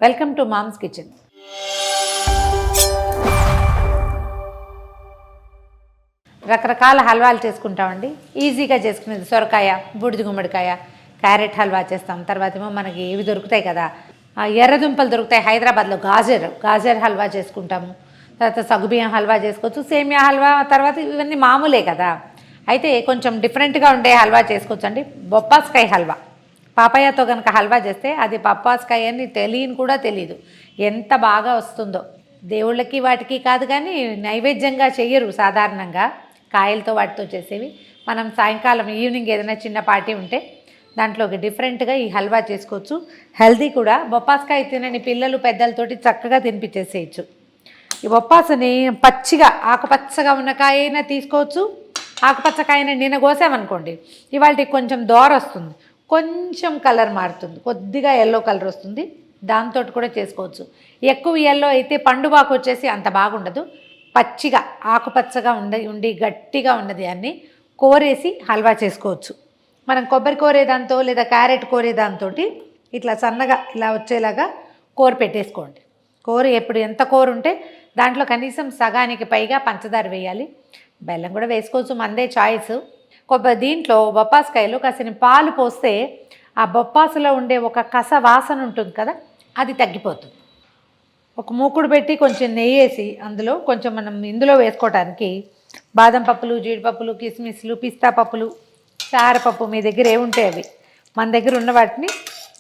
Welcome to mom's kitchen. రకరకాల హల్వాలు చేసుకుంటామండి. ఈజీగా చేసుకునేది సొరకాయ, బూడిద గుమ్మడికాయ, క్యారెట్ హల్వా చేస్తాం. తర్వాత ఏమో మనకి ఇవి దొరుకుతాయి కదా, ఎర్రదుంపలు దొరుకుతాయి హైదరాబాద్లో, గాజర్ హల్వా చేసుకుంటాము. తర్వాత సగ్గుబియ్యం హల్వా చేసుకోవచ్చు, సేమియా హల్వా, తర్వాత ఇవన్నీ మామూలే కదా. అయితే కొంచెం డిఫరెంట్గా ఉండే హల్వా చేసుకోవచ్చు అండి. బొప్పాస్కాయ హల్వా, పాపయ్యతో కనుక హల్వా చేస్తే అది పప్పాస్కాయ అని తెలియని కూడా తెలియదు, ఎంత బాగా వస్తుందో. దేవుళ్ళకి వాటికి కాదు కానీ నైవేద్యంగా చెయ్యరు సాధారణంగా, కాయలతో వాటితో చేసేవి. మనం సాయంకాలం ఈవినింగ్ ఏదైనా చిన్న పార్టీ ఉంటే దాంట్లోకి డిఫరెంట్గా ఈ హల్వా చేసుకోవచ్చు. హెల్దీ కూడా. బొప్పాస్కాయ తినని పిల్లలు పెద్దలతోటి చక్కగా తినిపించేసేయచ్చు. ఈ బొప్పాసని పచ్చిగా ఆకుపచ్చగా ఉన్న కాయ అయినా తీసుకోవచ్చు. ఆకుపచ్చకాయని నిన్న కోసామనుకోండి, ఇవాళ కొంచెం దోర వస్తుంది, కొంచెం కలర్ మారుతుంది, కొద్దిగా ఎల్లో కలర్ వస్తుంది, దాంతో కూడా చేసుకోవచ్చు. ఎక్కువ ఎల్లో అయితే పండుబాకు వచ్చేసి అంత బాగుండదు. పచ్చిగా ఆకుపచ్చగా ఉండి గట్టిగా ఉన్నది అన్నీ కోరేసి హల్వా చేసుకోవచ్చు. మనం కొబ్బరి కోరేదాంతో లేదా క్యారెట్ కోరేదాంతో ఇట్లా సన్నగా ఇలా వచ్చేలాగా కూర పెట్టేసుకోండి. కూర ఎప్పుడు ఎంత కూర ఉంటే దాంట్లో కనీసం సగానికి పైగా పంచదార వేయాలి. బెల్లం కూడా వేసుకోవచ్చు, మందే చాయిస్. దీంట్లో బొప్పాస్కాయలు కాసిన పాలు పోస్తే ఆ బొప్పాసులో ఉండే ఒక కస వాసన ఉంటుంది కదా, అది తగ్గిపోతుంది. ఒక మూకుడు పెట్టి కొంచెం నెయ్యి వేసి అందులో కొంచెం మనం ఇందులో వేసుకోవడానికి బాదం పప్పులు, జీడిపప్పులు, కిస్మిస్లు, పిస్తా పప్పులు, చారపప్పు, మీ దగ్గర ఏముంటాయి అవి, మన దగ్గర ఉన్న వాటిని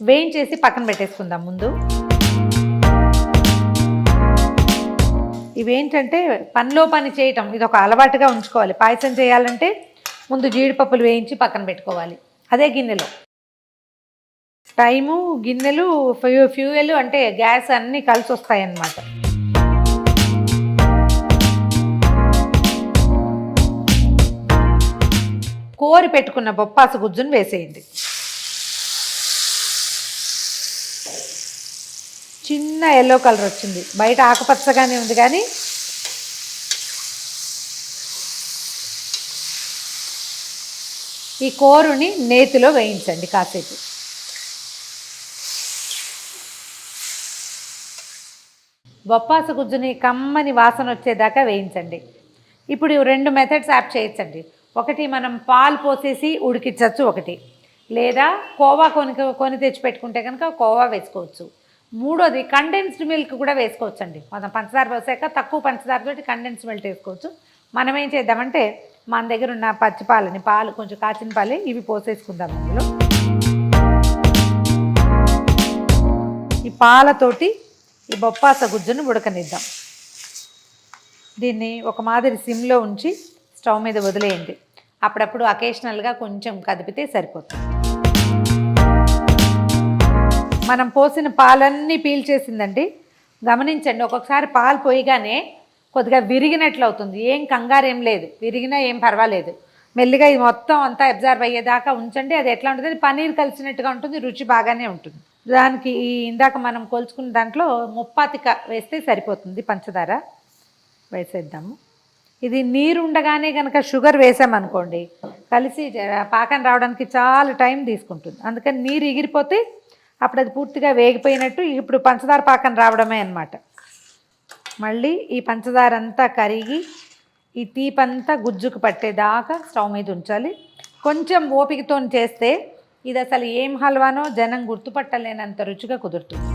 వేయించేసి పక్కన పెట్టేసుకుందాం. ముందు ఇవేంటంటే పనిలో పని చేయటం, ఇది ఒక అలవాటుగా ఉంచుకోవాలి. పాయసం చేయాలంటే ముందు జీడిపప్పులు వేయించి పక్కన పెట్టుకోవాలి. అదే గిన్నెలో టైము, గిన్నెలు, ఫ్యూయల్ అంటే గ్యాస్ అన్నీ కలిసి వస్తాయన్నమాట. కోరి పెట్టుకున్న బొప్పాసు గుజ్జును వేసేయండి. చిన్న ఎల్లో కలర్ వచ్చింది, బయట ఆకుపచ్చగానే ఉంది కానీ ఈ కోరుని నేతిలో వేయించండి కాసేపు. బొప్పాసు గుజ్జుని కమ్మని వాసన వచ్చేదాకా వేయించండి. ఇప్పుడు 2 మెథడ్స్ యాప్ చేయొచ్చండి. ఒకటి మనం పాలు పోసేసి ఉడికించవచ్చు, ఒకటి లేదా కోవా కొని తెచ్చి పెట్టుకుంటే కనుక కోవా వేసుకోవచ్చు. మూడోది కండెన్స్డ్ మిల్క్ కూడా వేసుకోవచ్చండి. మనం పంచదార పోసాక తక్కువ పంచదారతోటి కండెన్స్డ్ మిల్క్ వేసుకోవచ్చు. మనం ఏం చేద్దామంటే మన దగ్గర ఉన్న పచ్చి పాలు కొంచెం కాచిన పాలే ఇవి పోసేసుకుందాం అందులో. ఈ పాలతోటి ఈ బొప్పాస గుజ్జును ఉడకనిద్దాం. దీన్ని ఒక మాదిరి సిమ్లో ఉంచి స్టవ్ మీద వదిలేయండి. అప్పుడప్పుడు అకేషనల్గా కొంచెం కదిపితే సరిపోతుంది. మనం పోసిన పాలన్నీ పీల్చేసిందండి. గమనించండి, ఒక్కొక్కసారి పాలు పోయగానే కొద్దిగా విరిగినట్లు అవుతుంది. ఏం కంగారు ఏం లేదు, విరిగినా ఏం పర్వాలేదు. మెల్లిగా ఇది మొత్తం అంతా అబ్జర్వ్ అయ్యేదాకా ఉంచండి. అది ఎట్లా ఉంటుంది, పన్నీర్ కలిసినట్టుగా ఉంటుంది, రుచి బాగానే ఉంటుంది. దానికి ఇందాక మనం కొలుచుకున్న దాంట్లో ముప్పాతిక వేస్తే సరిపోతుంది. పంచదార వేసేద్దాము. ఇది నీరు ఉండగానే కనుక షుగర్ వేసామనుకోండి, కలిసి పాకం రావడానికి చాలా టైం తీసుకుంటుంది. అందుకని నీరు ఎగిరిపోతే అప్పుడు అది పూర్తిగా వేగిపోయినట్టు. ఇప్పుడు పంచదార పాకం రావడమే అన్నమాట. మళ్ళీ ఈ పంచదార అంతా కరిగి ఈ తీపంతా గుజ్జుకు పట్టేదాకా స్టవ్ మీద ఉంచాలి. కొంచెం ఓపికతో చేస్తే ఇది అసలు ఏం హల్వానో జనం గుర్తుపట్టలేనంత రుచిగా కుదురుతుంది.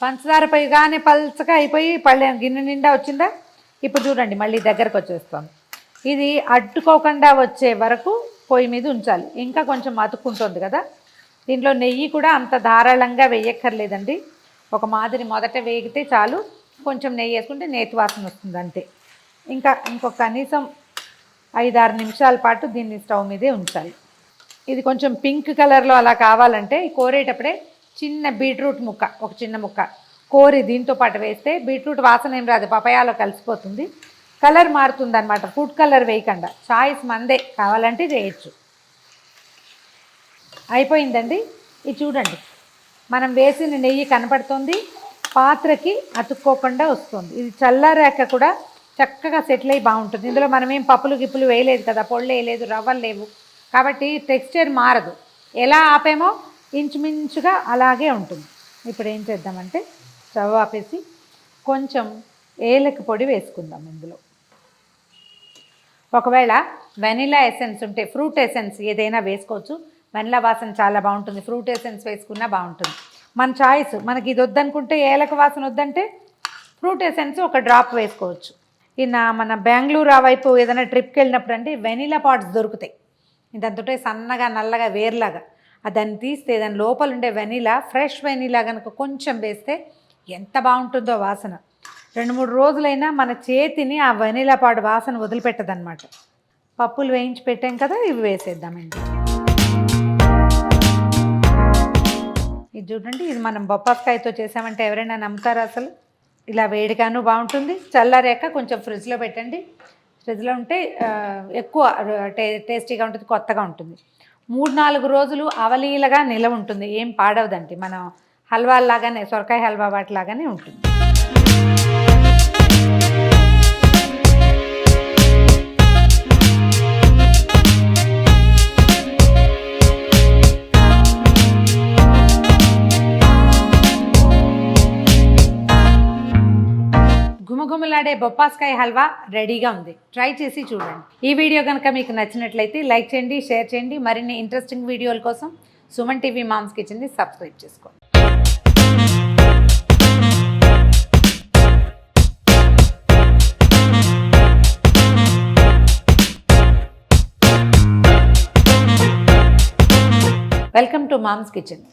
పంచదార పైగానే పల్చగా అయిపోయి గిన్నె నిండా వచ్చిందా. ఇప్పుడు చూడండి, మళ్ళీ దగ్గరకు వచ్చేస్తాం. ఇది అడ్డుకోకుండా వచ్చే వరకు పొయ్యి మీద ఉంచాలి. ఇంకా కొంచెం అతుక్కుంటుంది కదా. దీంట్లో నెయ్యి కూడా అంత ధారాళంగా వేయక్కర్లేదండి. ఒక మాదిరి మొదట వేగితే చాలు. కొంచెం నెయ్యి వేసుకుంటే నేతి వాసన వస్తుంది అంతే. ఇంకొక కనీసం 5-6 నిమిషాల పాటు దీన్ని స్టవ్ మీదే ఉంచాలి. ఇది కొంచెం పింక్ కలర్లో అలా కావాలంటే కోరేటప్పుడే చిన్న బీట్రూట్ ముక్క, ఒక చిన్న ముక్క కోరి దీంతో పాటు వేస్తే బీట్రూట్ వాసన ఏం రాదు, పపాయాలో కలిసిపోతుంది, కలర్ మారుతుంది అనమాట. ఫుడ్ కలర్ వేయకుండా చాయిస్ మందే, కావాలంటే చేయొచ్చు. అయిపోయిందండి. ఇది చూడండి, మనం వేసిన నెయ్యి కనపడుతుంది, పాత్రకి అతుక్కోకుండా వస్తుంది. ఇది చల్లారాక కూడా చక్కగా సెటిల్ అయ్యి బాగుంటుంది. ఇందులో మనం ఏం పప్పులు వేయలేదు కదా, పొళ్ళు వేయలేదు, రవ్వలు లేవు, కాబట్టి టెక్స్చర్ మారదు. ఎలా ఆపేమో ఇంచుమించుగా అలాగే ఉంటుంది. ఇప్పుడు ఏం చేద్దామంటే స్టవ్ ఆపేసి కొంచెం ఏలక పొడి వేసుకుందాం ఇందులో. ఒకవేళ వెనిలా ఎసెన్స్ ఉంటే ఫ్రూట్ ఎసెన్స్ ఏదైనా వేసుకోవచ్చు. వెనిలా వాసన చాలా బాగుంటుంది, ఫ్రూట్ ఎసెన్స్ వేసుకున్నా బాగుంటుంది. మన చాయిస్. మనకి ఇది వద్దనుకుంటే, ఏలక వాసన వద్దంటే ఫ్రూట్ ఎసెన్స్ ఒక డ్రాప్ వేసుకోవచ్చు. మన బెంగళూరు ఆ వైపు ఏదైనా ట్రిప్కి వెళ్ళినప్పుడు అంటే వెనిలా పాట్స్ దొరుకుతాయి. ఇదంతుంటే సన్నగా నల్లగా వేర్లాగా, దాన్ని తీస్తే దాని లోపల ఉండే వెనిలా, ఫ్రెష్ వెనిలా కనుక కొంచెం వేస్తే ఎంత బాగుంటుందో వాసన. 2-3 రోజులైనా మన చేతిని ఆ వెనిలా పాడు వాసన వదిలిపెట్టదనమాట. పప్పులు వేయించి పెట్టాం కదా, ఇవి వేసేద్దామండి. ఇది చూడండి, ఇది మనం బొప్పాస్కాయతో చేసామంటే ఎవరైనా నమ్ముతారా అసలు? ఇలా వేడిగాను బాగుంటుంది. చల్లారాక కొంచెం ఫ్రిడ్జ్లో పెట్టండి. ఫ్రిడ్జ్లో ఉంటే ఎక్కువ టేస్టీగా ఉంటుంది, కొత్తగా ఉంటుంది. 3-4 రోజులు అవలీలగా నిలవ ఉంటుంది, ఏం పాడవదండి. మనం హల్వాలాగానే, సొరకాయ హల్వా వాటిలాగానే ఉంటుంది. గుమగుమలాడే బొప్పాస్కాయ హల్వా రెడీగా ఉంది. ట్రై చేసి చూడండి. ఈ వీడియో కనుక మీకు నచ్చినట్లయితే లైక్ చేయండి, షేర్ చేయండి. మరిన్ని ఇంట్రెస్టింగ్ వీడియోల కోసం సుమన్ టీవీ మామ్స్ కిచెన్ని సబ్స్క్రైబ్ చేసుకోండి. Welcome to mom's kitchen.